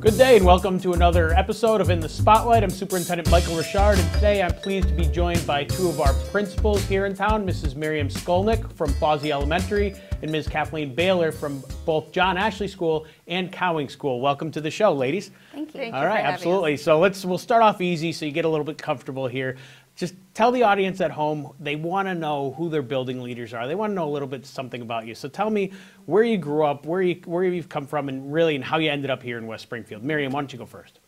Good day and welcome to another episode of In the Spotlight. I'm Superintendent Michael Richard, and today I'm pleased to be joined by two of our principals here in town, Mrs. Myriam Skolnick from Fawsey Elementary and Ms. Kathleen Baylor from both John Ashley School and Cowing School. Welcome to the show, ladies. Thank you. All right, absolutely. So we'll start off easy so you get a little bit comfortable here. Just tell the audience at home, they want to know who their building leaders are. They want to know a little bit something about you. So tell me where you grew up, where you've come from, and how you ended up here in West Springfield. Myriam, why don't you go first?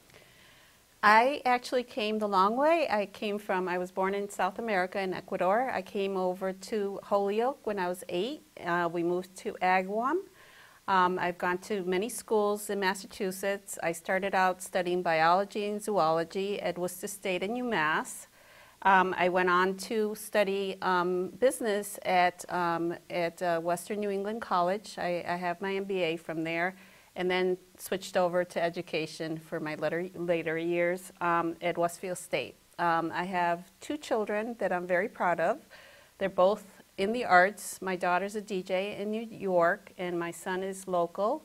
I actually came the long way. I was born in South America in Ecuador. I came over to Holyoke when I was 8. We moved to Agawam. I've gone to many schools in Massachusetts. I started out studying biology and zoology at Worcester State and UMass. I went on to study business at Western New England College. I have my MBA from there, and then switched over to education for my later years at Westfield State. I have 2 children that I'm very proud of. They're both in the arts. My daughter's a DJ in New York, and my son is local.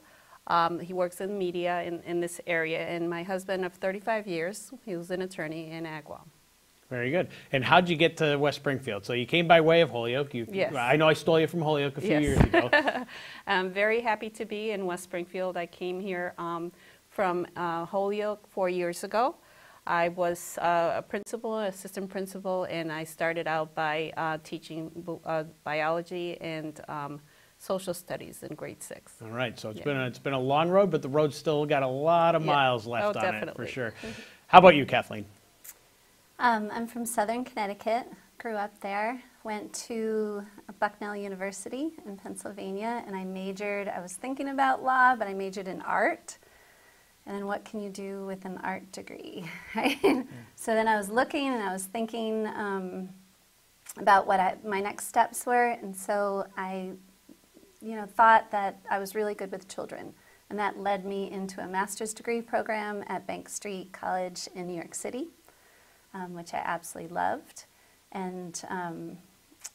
He works in media in this area, and my husband of 35 years, he was an attorney in Agawam. Very good. And how'd you get to West Springfield? So you came by way of Holyoke. Yes. I know I stole you from Holyoke a few years ago. I'm very happy to be in West Springfield. I came here from Holyoke 4 years ago. I was a principal, assistant principal, and I started out by teaching biology and social studies in grade 6. All right. So it's been a long road, but the road's still got a lot of miles left on definitely. it for sure. How about you, Kathleen? I'm from Southern Connecticut, grew up there, went to Bucknell University in Pennsylvania, and I was thinking about law, but I majored in art. And then what can you do with an art degree, right? So then I was looking and I was thinking about what my next steps were, and so I thought that I was really good with children. And that led me into a master's degree program at Bank Street College in New York City. Which I absolutely loved, and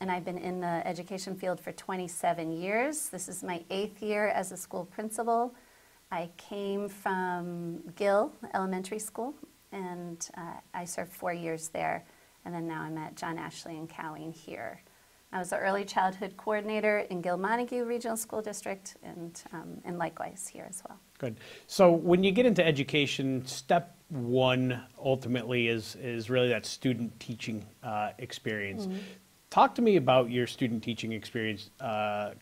I've been in the education field for 27 years. This is my 8th year as a school principal. I came from Gill Elementary School, and I served 4 years there, and then now I'm at John Ashley and Cowing here. I was the early childhood coordinator in Gill-Montague Regional School District, and likewise here as well. Good. So when you get into education, step 1 ultimately is really that student teaching experience. Mm-hmm. Talk to me about your student teaching experience,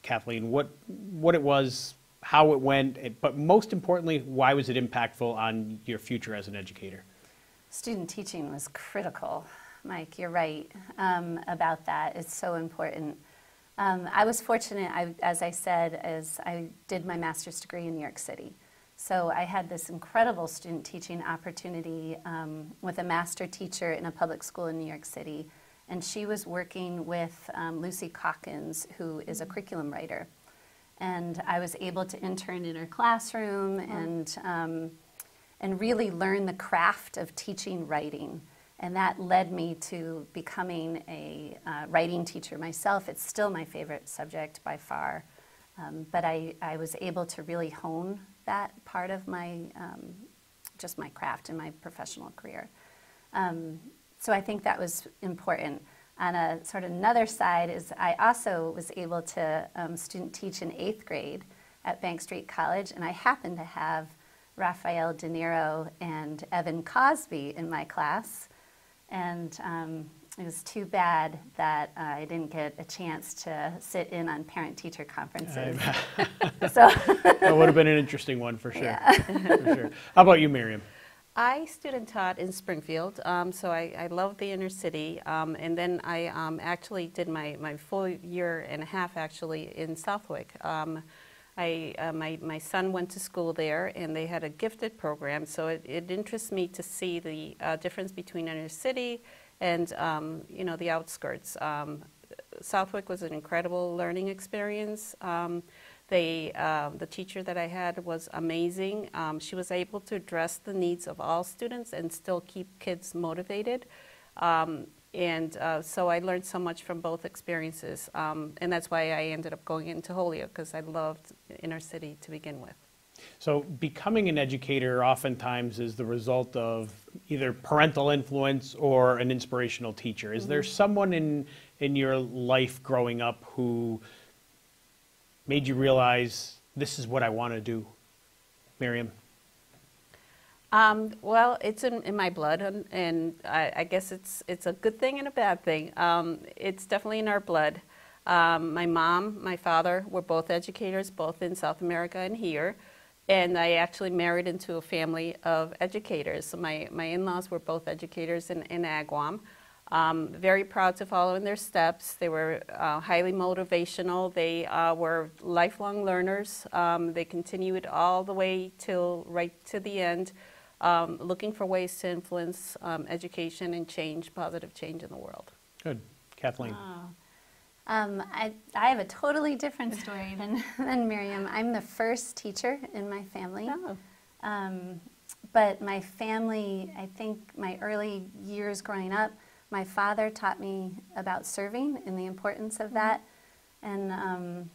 Kathleen. What it was, how it went, but most importantly, why was it impactful on your future as an educator? Student teaching was critical. Mike, you're right about that. It's so important. I was fortunate, as I said, as I did my master's degree in New York City. So I had this incredible student teaching opportunity with a master teacher in a public school in New York City. And she was working with Lucy Calkins, who is a curriculum writer. And I was able to intern in her classroom and really learn the craft of teaching writing. And that led me to becoming a writing teacher myself. It's still my favorite subject by far. But I was able to really hone that part of my, just my craft and my professional career. So I think that was important. On a sort of another side is I also was able to student teach in 8th grade at Bank Street College, and I happened to have Raphael De Niro and Evan Cosby in my class. And it was too bad that I didn't get a chance to sit in on parent-teacher conferences. That would have been an interesting one for sure. Yeah. For sure. How about you, Myriam? I student taught in Springfield, so I love the inner city, and then I actually did my full year and a half actually in Southwick. My son went to school there, and they had a gifted program, so it interests me to see the difference between inner city and the outskirts. Southwick was an incredible learning experience. The teacher that I had was amazing. She was able to address the needs of all students and still keep kids motivated. So I learned so much from both experiences. And that's why I ended up going into Holyoke, because I loved inner city to begin with. So becoming an educator oftentimes is the result of either parental influence or an inspirational teacher. Is there someone in your life growing up who made you realize this is what I want to do? Myriam? Well, it's in my blood, and I guess it's a good thing and a bad thing. It's definitely in our blood. My mom, my father were both educators, both in South America and here. And I actually married into a family of educators. So my in-laws were both educators in Agawam. Very proud to follow in their steps. They were highly motivational. They were lifelong learners. They continued all the way till right to the end, looking for ways to influence education and change, positive change in the world. Good. Kathleen? Wow. I have a totally different story than Myriam. I'm the first teacher in my family. Oh. But my family, I think my early years growing up, my father taught me about serving and the importance of that, and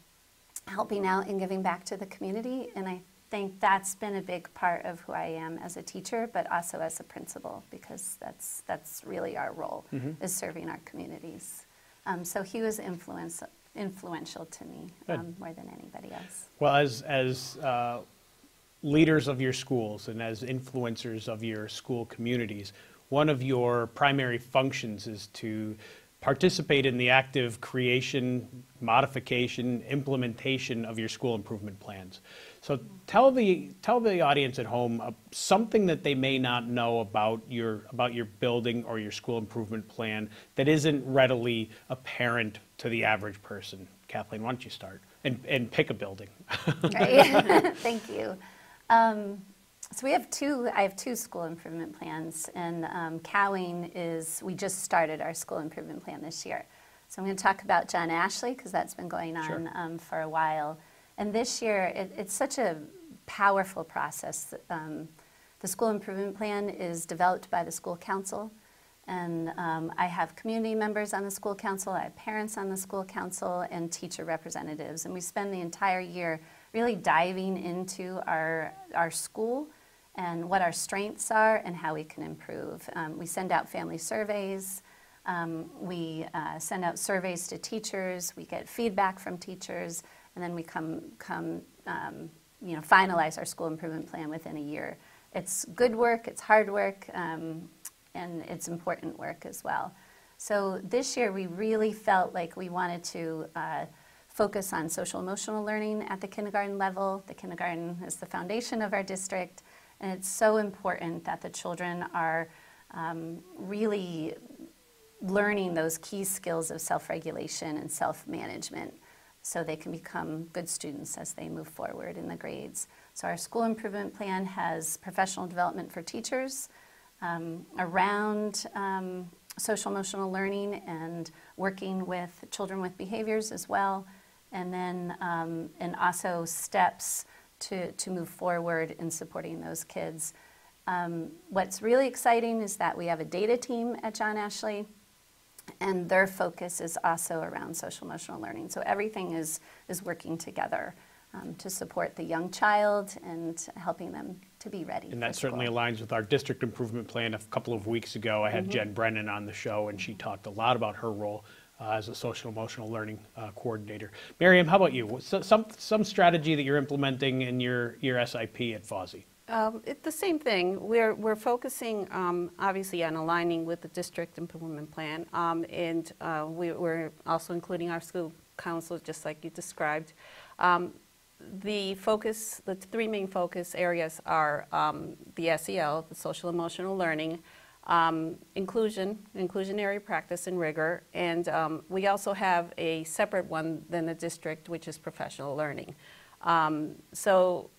helping out and giving back to the community. And I think that's been a big part of who I am as a teacher, but also as a principal, because that's really our role, is serving our communities. So he was influential to me more than anybody else. Well, as leaders of your schools and as influencers of your school communities, one of your primary functions is to participate in the active creation, modification, implementation of your school improvement plans. So tell the audience at home something that they may not know about your building or your school improvement plan that isn't readily apparent to the average person. Kathleen, why don't you start and pick a building? Right. Thank you. So I have two school improvement plans, and Cowing we just started our school improvement plan this year. So I'm going to talk about John Ashley, because that's been going on for a while. And this year, it's such a powerful process. The school improvement plan is developed by the school council, and I have community members on the school council, I have parents on the school council, and teacher representatives. And we spend the entire year really diving into our school and what our strengths are and how we can improve. We send out family surveys. We send out surveys to teachers. We get feedback from teachers. And then we finalize our school improvement plan within a year. It's good work, it's hard work, and it's important work as well. So this year we really felt like we wanted to focus on social-emotional learning at the kindergarten level. The kindergarten is the foundation of our district, and it's so important that the children are really learning those key skills of self-regulation and self-management, so they can become good students as they move forward in the grades. So our school improvement plan has professional development for teachers around social-emotional learning and working with children with behaviors as well, and then and also steps to move forward in supporting those kids. What's really exciting is that we have a data team at John Ashley, and their focus is also around social-emotional learning. So everything is working together to support the young child and helping them to be ready. And that certainly aligns with our district improvement plan. A couple of weeks ago, I had Jen Brennan on the show, and she talked a lot about her role as a social-emotional learning coordinator. Myriam, how about you? Some strategy that you're implementing in your SIP at FOSI? It's the same thing. We're focusing obviously on aligning with the district improvement plan, and we're also including our school council, just like you described. The three main focus areas are the SEL, the social emotional learning, inclusionary practice and rigor, and we also have a separate one than the district, which is professional learning. So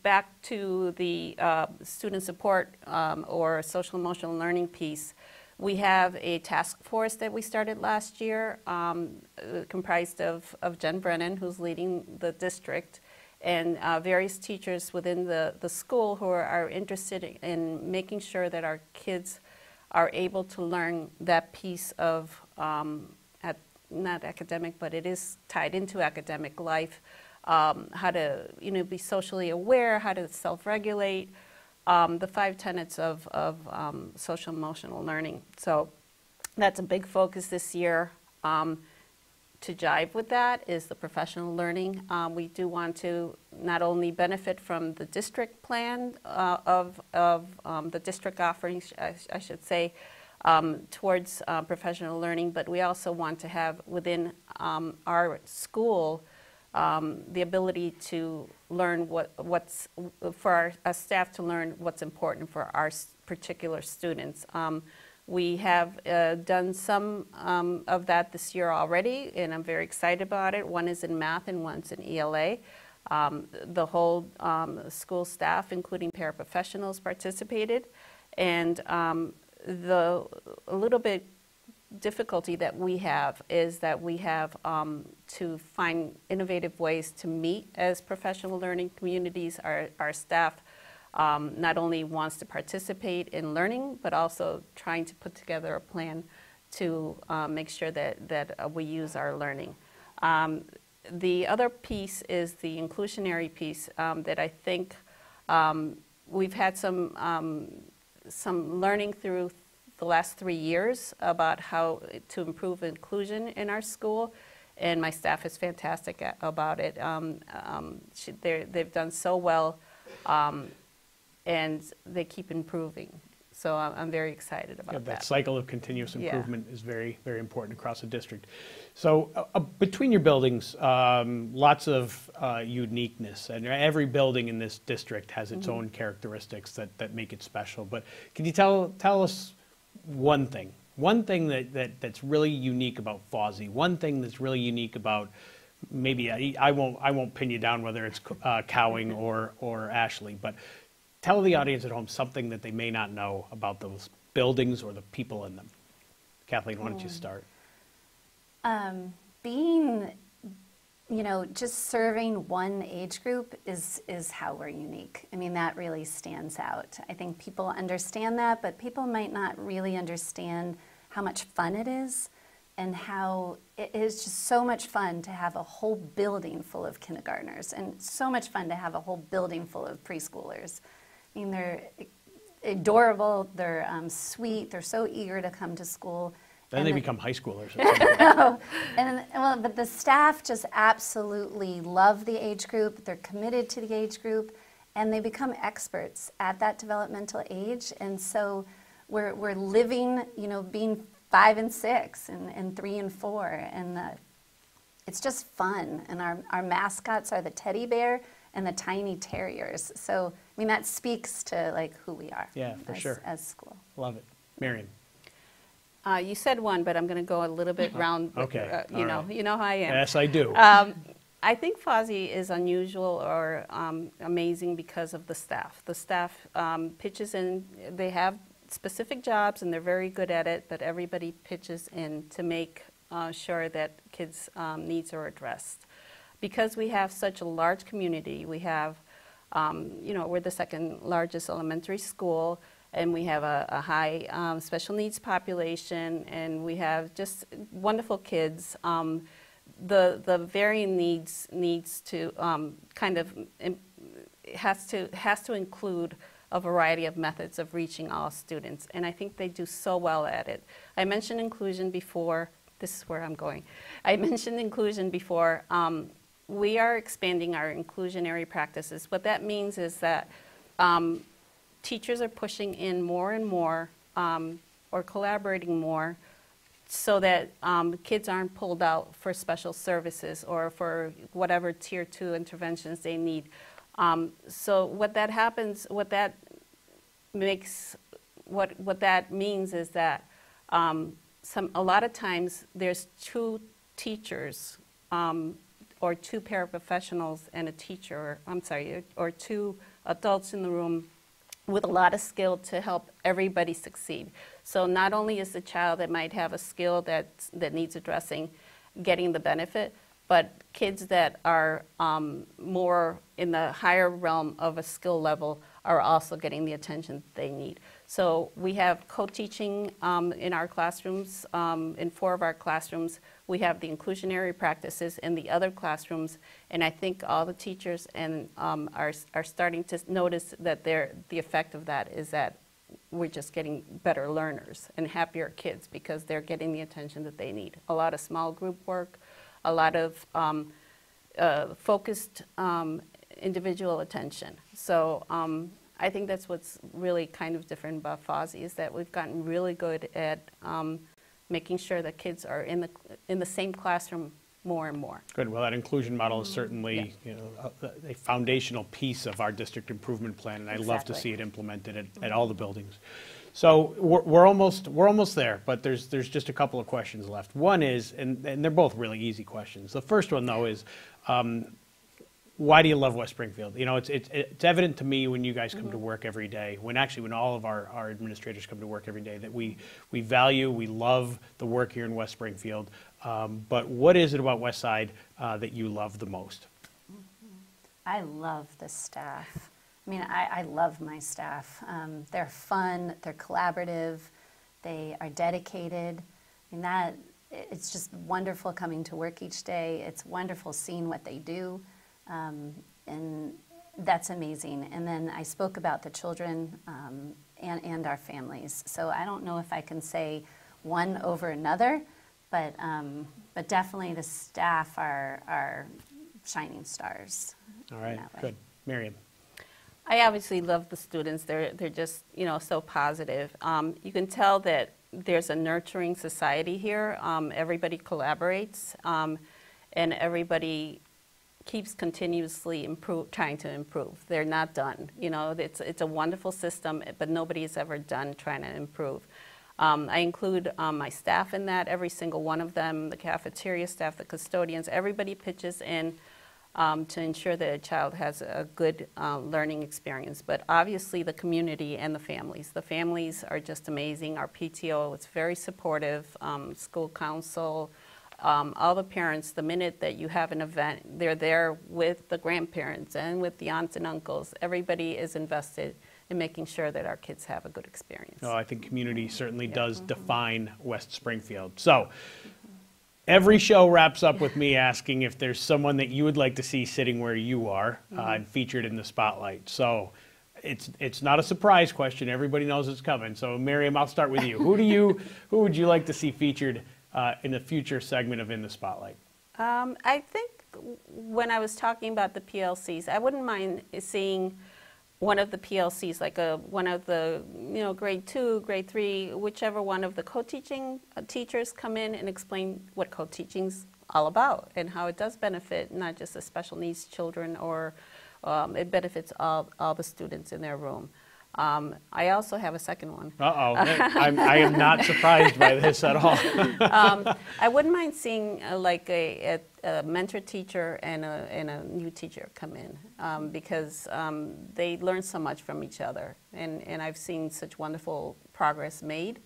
back to the student support or social emotional learning piece, we have a task force that we started last year comprised of Jen Brennan, who's leading the district, and various teachers within the school who are interested in making sure that our kids are able to learn that piece of, not academic, but it is tied into academic life, how to, be socially aware, how to self-regulate, the 5 tenets of social-emotional learning. So that's a big focus this year. To jive with that is the professional learning. We do want to not only benefit from the district plan of the district offerings, I should say, towards professional learning, but we also want to have within our school the ability to learn what's for our staff to learn what's important for our particular students. We have done some of that this year already, and I'm very excited about it. One is in math and one's in ELA. The whole school staff, including paraprofessionals, participated, and a little bit difficulty that we have is that we have to find innovative ways to meet as professional learning communities. Our staff not only wants to participate in learning, but also trying to put together a plan to make sure that we use our learning. The other piece is the inclusionary piece that I think we've had some learning through the last 3 years about how to improve inclusion in our school, and my staff is fantastic about it. They've done so well, and they keep improving. So I'm very excited about that. That cycle of continuous improvement is very, very important across the district. So between your buildings, lots of uniqueness, and every building in this district has its own characteristics that make it special. But can you tell us one thing that's really unique about Fawsey, one thing that's really unique about, maybe I won't pin you down whether it's Cowing or Ashley, but tell the audience at home something that they may not know about those buildings or the people in them. Kathleen, why don't you start? Being, just serving one age group is how we're unique. I mean, that really stands out. I think people understand that, but people might not really understand how much fun it is and how it is just so much fun to have a whole building full of kindergartners and so much fun to have a whole building full of preschoolers. I mean, they're adorable, they're sweet, they're so eager to come to school. Then they become high schoolers at some point. But the staff just absolutely love the age group, they're committed to the age group, and they become experts at that developmental age. And so we're living, being 5 and 6 and 3 and 4, and it's just fun. And our mascots are the teddy bear and the tiny terriers. So, I mean, that speaks to who we are. Yeah, for sure. As school. Love it. Myriam. You said one, but I'm going to go a little bit round. Okay. You know how I am. Yes, I do. I think Fawsey is unusual or amazing because of the staff. The staff pitches in. They have specific jobs and they're very good at it, but everybody pitches in to make sure that kids' needs are addressed. Because we have such a large community, we have, we're the 2nd largest elementary school, and we have a high special needs population, and we have just wonderful kids. The varying needs to has to include a variety of methods of reaching all students, and I think they do so well at it. I mentioned inclusion before. This is where I'm going. I mentioned inclusion before. We are expanding our inclusionary practices. What that means is that teachers are pushing in more and more or collaborating more so that kids aren't pulled out for special services or for whatever tier 2 interventions they need. So what that means is that a lot of times there's 2 teachers or 2 paraprofessionals and a teacher, or 2 adults in the room with a lot of skill to help everybody succeed. So not only is the child that might have a skill that needs addressing getting the benefit, but kids that are more in the higher realm of a skill level are also getting the attention they need. So we have co-teaching in our classrooms. In 4 of our classrooms, we have the inclusionary practices in the other classrooms, and I think all the teachers and are starting to notice that the effect of that is that we're just getting better learners and happier kids because they're getting the attention that they need. A lot of small group work, a lot of focused individual attention. So I think that's what's really kind of different about FOSI is that we've gotten really good at making sure that kids are in the same classroom more and more. Good. Well, that inclusion model is certainly a foundational piece of our district improvement plan, and I love to see it implemented at all the buildings. So we're almost there, but there's just a couple of questions left. One is, and they're both really easy questions. The first one though is, why do you love West Springfield? You know, it's evident to me when you guys come to work every day, when all of our administrators come to work every day, that we value, we love the work here in West Springfield. But what is it about West Side that you love the most? I love the staff. I mean, I love my staff. They're fun, they're collaborative, they are dedicated. I mean, it's just wonderful coming to work each day. It's wonderful seeing what they do. And that's amazing. And then I spoke about the children and our families. So I don't know if I can say one over another, but definitely the staff are shining stars. All right, good. Myriam. I obviously love the students. They're just, so positive. You can tell that there's a nurturing society here. Everybody collaborates, and everybody keeps continuously trying to improve. They're not done. It's a wonderful system, but nobody is ever done trying to improve. I include my staff in that, every single one of them, the cafeteria staff, the custodians, everybody pitches in to ensure that a child has a good learning experience. But obviously the community and the families. The families are just amazing. Our PTO is very supportive, school council, all the parents, the minute that you have an event, they're there with the grandparents and with the aunts and uncles. Everybody is invested in making sure that our kids have a good experience. Oh, I think community certainly does define West Springfield. So every show wraps up with me asking if there's someone that you would like to see sitting where you are and featured in the spotlight. So it's not a surprise question. Everybody knows it's coming. So Myriam, I'll start with you. Who would you like to see featured in the future segment of In the Spotlight? I think when I was talking about the PLCs, I wouldn't mind seeing one of the PLCs, like one of the grade 2, grade 3, whichever one of the co-teaching teachers come in and explain what co-teaching's all about and how it does benefit not just the special needs children, or it benefits all the students in their room. I also have a second one. I am not surprised by this at all. I wouldn't mind seeing like a mentor teacher and a new teacher come in because they learn so much from each other. And I've seen such wonderful progress made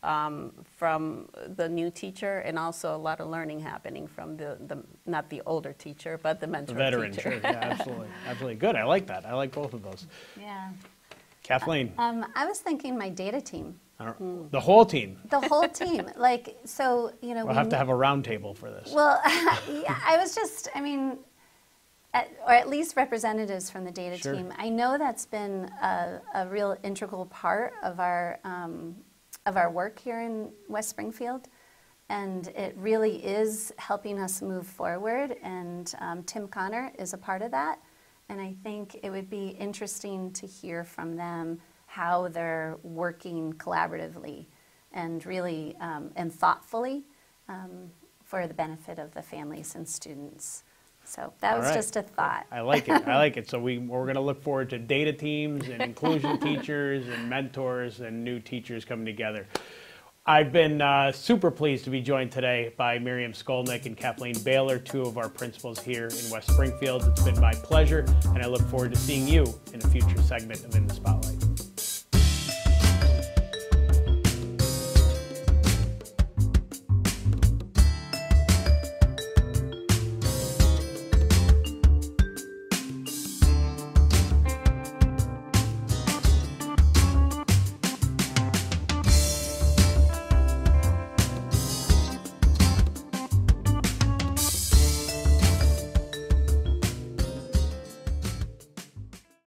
from the new teacher, and also a lot of learning happening from not the older teacher, but the mentor teacher. The veteran, sure. Yeah, absolutely. Absolutely. Good. I like that. I like both of those. Yeah. Kathleen. I was thinking my data team. The whole team. The whole team. Like, so, We'll have to have a round table for this. Well, yeah, I was just, or at least representatives from the data team. I know that's been a real integral part of our work here in West Springfield. And it really is helping us move forward. And Tim Connor is a part of that. And I think it would be interesting to hear from them how they're working collaboratively and really and thoughtfully for the benefit of the families and students. So that was just a thought. I like it. I like it. So we're going to look forward to data teams and inclusion teachers and mentors and new teachers coming together. I've been super pleased to be joined today by Myriam Skolnick and Kathleen Baylor, two of our principals here in West Springfield. It's been my pleasure, and I look forward to seeing you in a future segment of In the Spotlight.